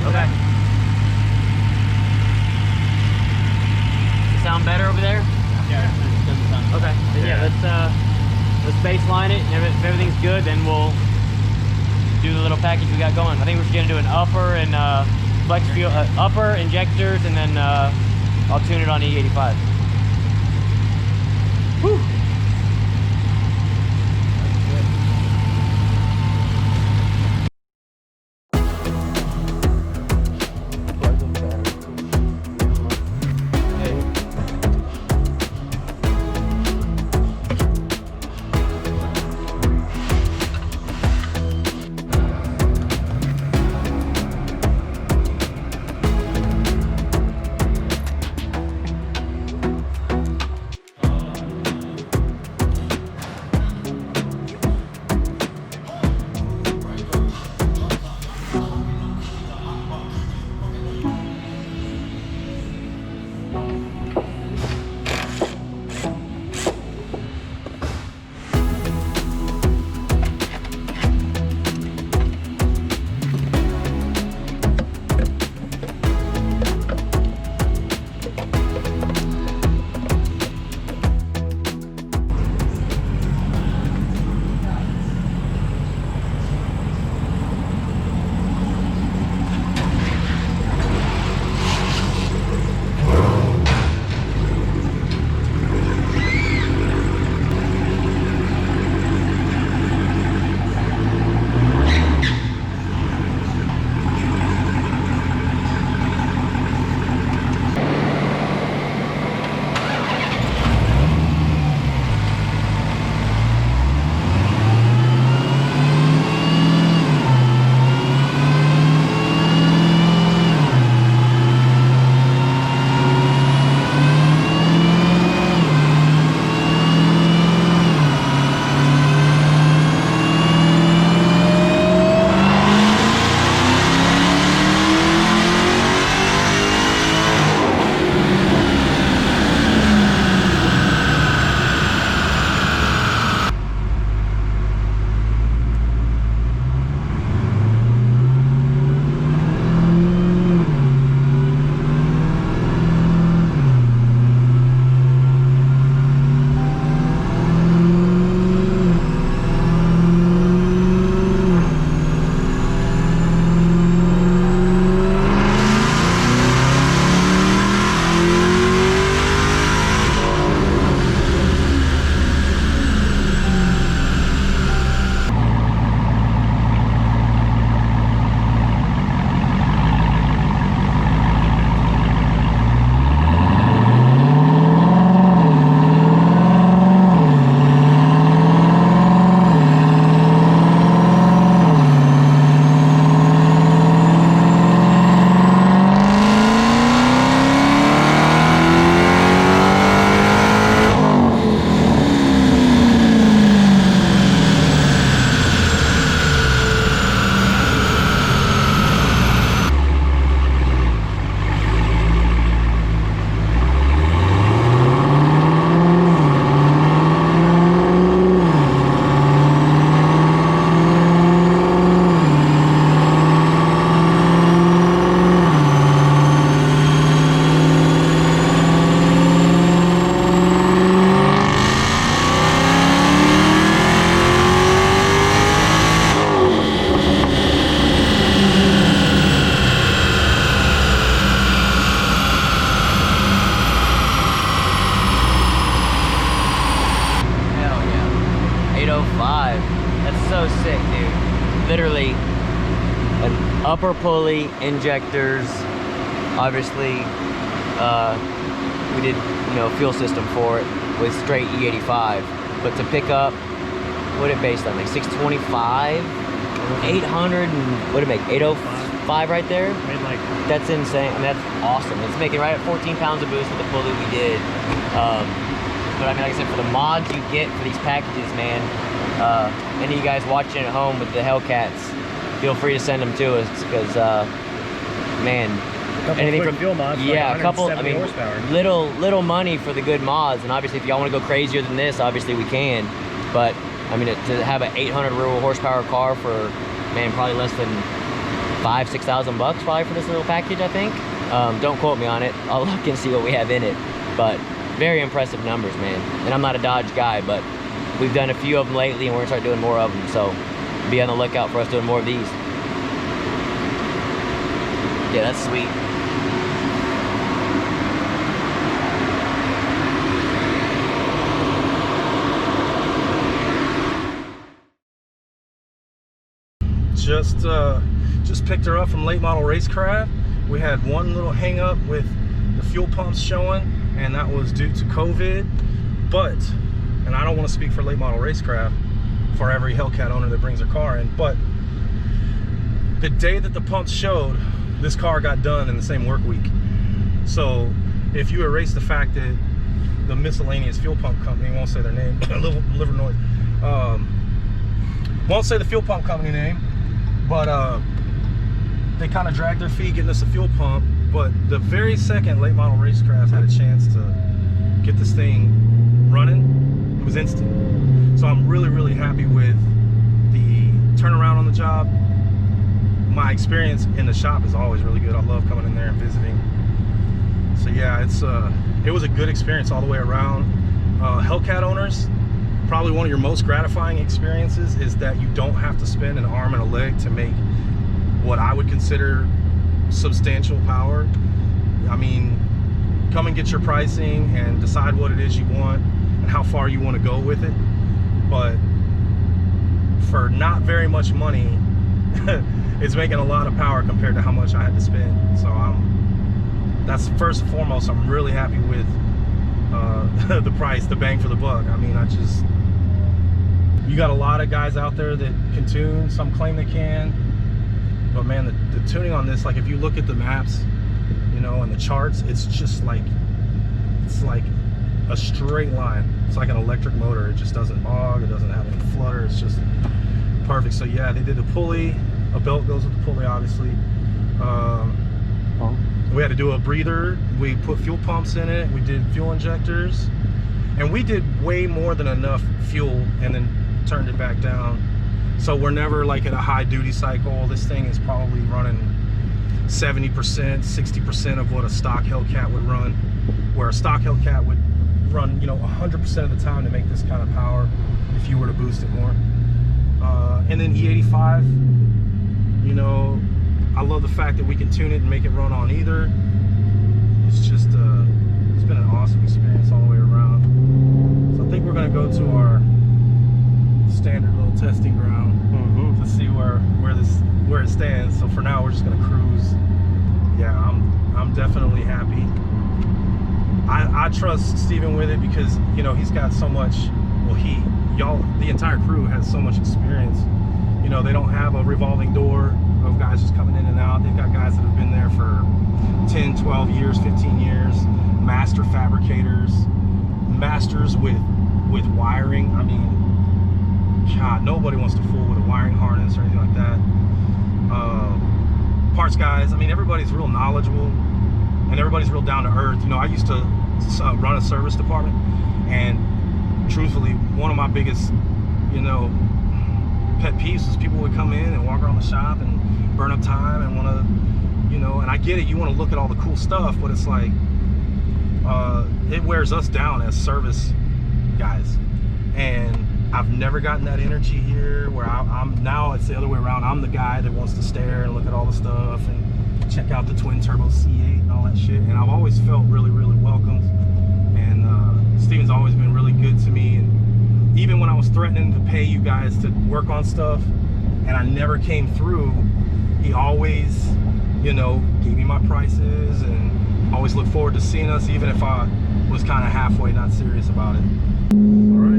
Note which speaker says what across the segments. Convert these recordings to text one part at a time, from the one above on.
Speaker 1: Okay. Sound better over there?
Speaker 2: Yeah, it doesn't sound
Speaker 1: okay. Then let's baseline it, and if everything's good, then we'll do the little package we got going. I think we're just gonna do an upper and flex fuel, upper injectors, and then I'll tune it on E85. Whew. literally an upper pulley, injectors. Obviously, we did, fuel system for it with straight E85. But to pick up, what it based on, like 625, 800, and what did it make? 805 right there. That's insane. I mean, that's awesome. It's making right at 14 pounds of boost with the pulley we did. But I mean, like I said, for the mods you get for these packages, man, any of you guys watching at home with the Hellcats, feel free to send them to us, because, man, anything from
Speaker 2: fuel mods,
Speaker 1: yeah,
Speaker 2: like
Speaker 1: a couple. I mean,
Speaker 2: horsepower.
Speaker 1: little money for the good mods, and obviously, if y'all want to go crazier than this, obviously we can. But I mean, to have an 800 real horsepower car for, man, probably less than $5,000-6,000 bucks probably for this little package, I think. Don't quote me on it. I'll look and see what we have in it. But very impressive numbers, man. And I'm not a Dodge guy, but we've done a few of them lately, and we're gonna start doing more of them. So be on the lookout for us doing more of these. Yeah, that's sweet.
Speaker 3: Just picked her up from Late Model Racecraft. We had one little hang up with the fuel pumps showing, and that was due to COVID. But, and I don't want to speak for Late Model Racecraft for every Hellcat owner that brings their car in, but the day that the pumps showed, this car got done in the same work week. So if you erase the fact that the miscellaneous fuel pump company, won't say their name, Livernois, won't say the fuel pump company name, but they kind of dragged their feet getting us a fuel pump. But the very second Late Model Racecraft had a chance to get this thing running, it was instant. So I'm really, really happy with the turnaround on the job. My experience in the shop is always really good. I love coming in there and visiting. So yeah, it was a good experience all the way around. Hellcat owners, probably one of your most gratifying experiences is that you don't have to spend an arm and a leg to make what I would consider substantial power. I mean, come and get your pricing and decide what it is you want and how far you want to go with it. But for not very much money, it's making a lot of power compared to how much I had to spend. So that's first and foremost, I'm really happy with the price, the bang for the buck. I mean, you got a lot of guys out there that can tune, some claim they can, but man, the tuning on this, like if you look at the maps, you know, and the charts, it's just like, it's like a straight line. It's like an electric motor. It just doesn't bog, it doesn't have any flutter, it's just perfect. So yeah, they did the pulley, a belt goes with the pulley, obviously. We had to do a breather, we put fuel pumps in it, we did fuel injectors, and we did way more than enough fuel and then turned it back down. So we're never like at a high duty cycle. This thing is probably running 70%, 60% of what a stock Hellcat would run, where a stock Hellcat would run, you know, 100% of the time to make this kind of power if you were to boost it more. And then E85, you know, I love the fact that we can tune it and make it run on either. It's just, it's been an awesome experience all the way around. So I think we're gonna go to our standard little testing ground to see where it stands. So for now, we're just gonna cruise. Yeah, I'm definitely happy. I trust Steven with it because, you know, he's got so much, well, the entire crew has so much experience. You know, they don't have a revolving door of guys just coming in and out. They've got guys that have been there for 10, 12 years, 15 years, master fabricators, masters with wiring. I mean, God, nobody wants to fool with a wiring harness or anything like that. Parts guys, I mean, everybody's real knowledgeable and everybody's real down to earth. You know, I used to run a service department, and truthfully, one of my biggest, you know, pet peeves is people would come in and walk around the shop and burn up time and want to, you know, and I get it, you want to look at all the cool stuff, but it's like, it wears us down as service guys. And I've never gotten that energy here where I'm now, it's the other way around. I'm the guy that wants to stare and look at all the stuff and check out the twin turbo C8 and all that shit. And I've always felt really, really welcomed. And Steven's always been really good to me. And even when I was threatening to pay you guys to work on stuff and I never came through, he always, you know, gave me my prices and always looked forward to seeing us, even if I was kind of halfway not serious about it. All right.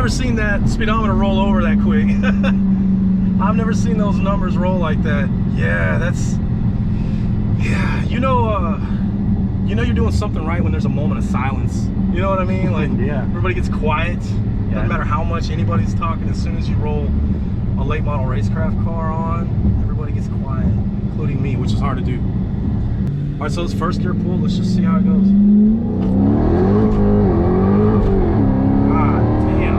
Speaker 3: Seen that speedometer roll over that quick. I've never seen those numbers roll like that. Yeah, you know you're doing something right when there's a moment of silence. You know what I mean? Like,
Speaker 4: Yeah.
Speaker 3: everybody gets quiet.
Speaker 4: Yeah.
Speaker 3: Doesn't matter how much anybody's talking. As soon as you roll a late model racecraft car on, everybody gets quiet, including me, which is hard to do. All right, so it's first gear pull. Let's just see how it goes. God damn.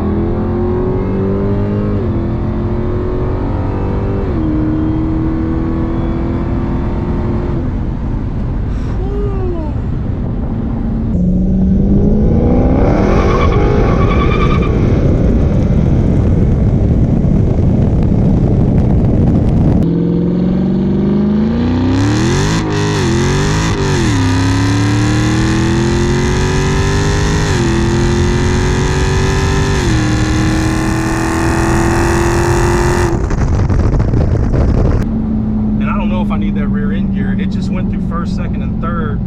Speaker 3: If I need that rear end gear, it just went through first, second, and third.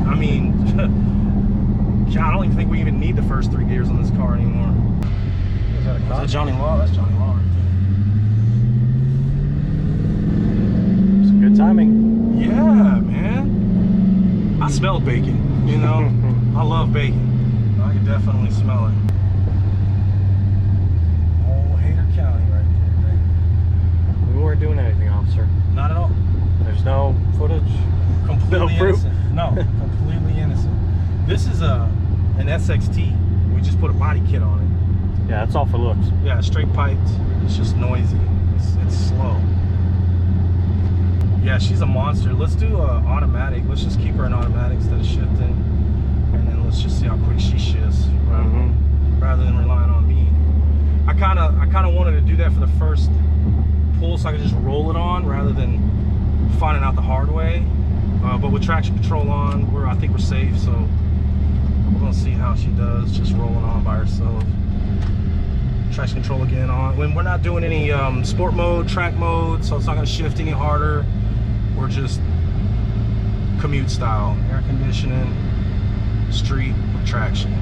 Speaker 3: I mean, I don't even think we even need the first 3 gears on this car anymore. Is that Johnny Law? That's Johnny Law right there.
Speaker 4: Some good timing.
Speaker 3: Yeah, man. I smelled bacon, you know? I love bacon. I can definitely smell it. Oh, Hater County right there, baby.
Speaker 4: We weren't doing anything, officer.
Speaker 3: Not at all.
Speaker 4: There's no footage.
Speaker 3: Completely
Speaker 4: No proof.
Speaker 3: innocent. No, completely innocent. This is an SXT. We just put a body kit on it.
Speaker 4: Yeah, that's all for looks.
Speaker 3: Yeah, straight piped. It's just noisy. It's slow. Yeah, she's a monster. Let's do automatic. Let's just keep her in automatic instead of shifting, and then let's just see how quick she shifts rather than relying on me. I kind of wanted to do that for the first pull, so I could just roll it on rather than finding out the hard way. But with traction control on, I think we're safe. So we're gonna see how she does, just rolling on by herself. Traction control again on. When we're not doing any sport mode, track mode, so it's not gonna shift any harder. We're just commute style, air conditioning, street with traction.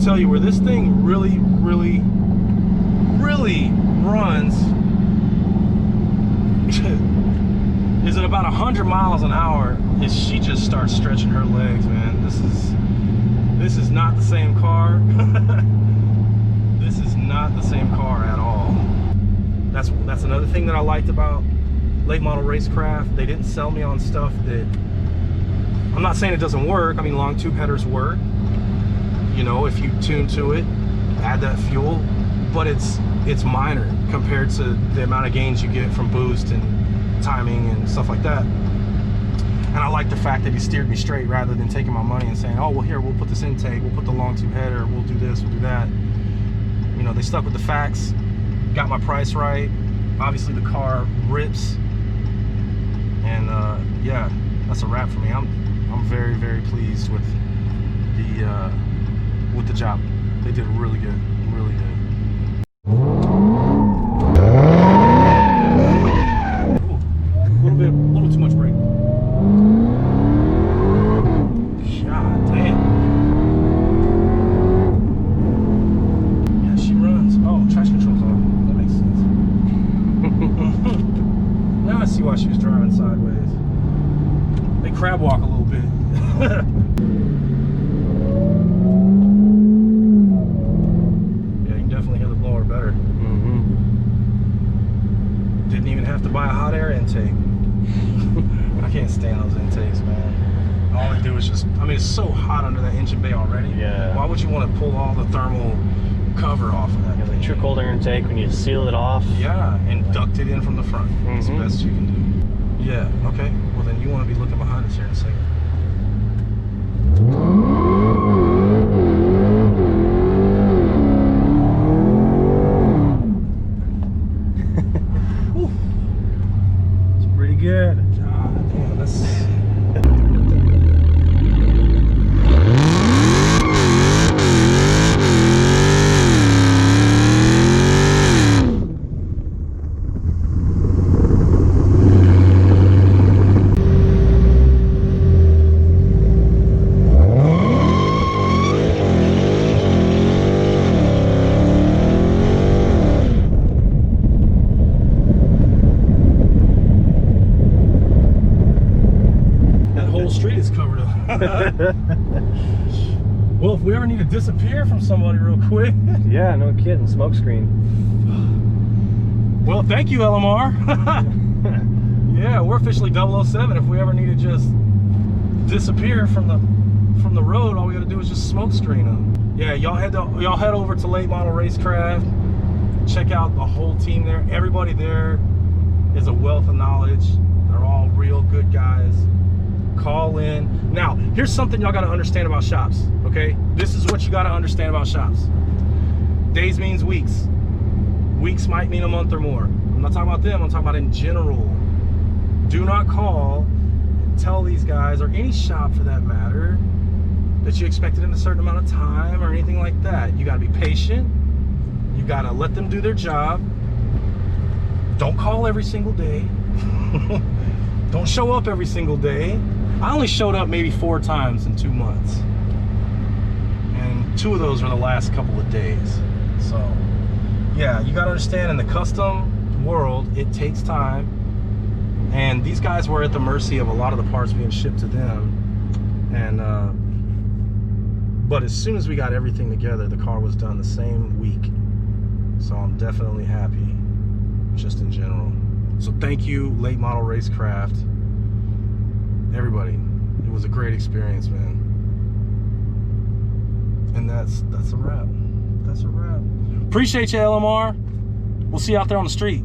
Speaker 3: Tell you where this thing really runs is at about 100 miles an hour. Is she just starts stretching her legs, man. This is not the same car. This is not the same car at all. That's another thing that I liked about late model racecraft. They didn't sell me on stuff that, I'm not saying it doesn't work. I mean, long tube headers work. You know, if you tune to it, add that fuel, but it's minor compared to the amount of gains you get from boost and timing and stuff like that. And I like the fact that he steered me straight rather than taking my money and saying, oh, well, here, we'll put this intake, we'll put the long tube header, we'll do this, we'll do that. You know, they stuck with the facts, got my price right. Obviously the car rips, and yeah, that's a wrap for me. I'm very, very pleased with the job. They did really good, really good. Ooh, a little too much brake. God damn. Yeah, she runs. Oh, traction control's on. That makes sense. Now I see why she was driving sideways. They crab walk a little bit. Better. Didn't even have to buy a hot air intake. I can't stand those intakes, man. All they do is just, I mean, it's so hot under that engine bay already.
Speaker 4: Yeah.
Speaker 3: Why would you want to pull all the thermal cover off of that?
Speaker 4: Yeah, the true cold air intake, when you seal it off.
Speaker 3: Yeah, and duct it in from the front. That's the best you can do. Yeah, okay. Well, then you want to be looking behind us here in a second. God damn, that's... Street is covered up. Well, if we ever need to disappear from somebody real quick.
Speaker 4: Yeah, no kidding. Smoke screen.
Speaker 3: Well, thank you, LMR. Yeah, we're officially 007. If we ever need to just disappear from the road, all we got to do is just smoke screen them. Yeah, y'all head over to Late Model Racecraft. Check out the whole team there. Everybody there is a wealth of knowledge. They're all real good guys. Call in. Now, here's something y'all got to understand about shops, okay? This is what you got to understand about shops. Days means weeks. Weeks might mean a month or more. I'm not talking about them, I'm talking about in general. Do not call and tell these guys, or any shop for that matter, that you expect it in a certain amount of time or anything like that. You got to be patient. You got to let them do their job. Don't call every single day. Don't show up every single day. I only showed up maybe 4 times in 2 months. And 2 of those were the last couple of days. So, yeah, you gotta understand in the custom world, it takes time. And these guys were at the mercy of a lot of the parts being shipped to them. And, but as soon as we got everything together, the car was done the same week. So I'm definitely happy, just in general. So thank you, Late Model Racecraft. Everybody, it was a great experience, man. And that's a wrap. That's a wrap. Appreciate you, LMR. We'll see you out there on the street.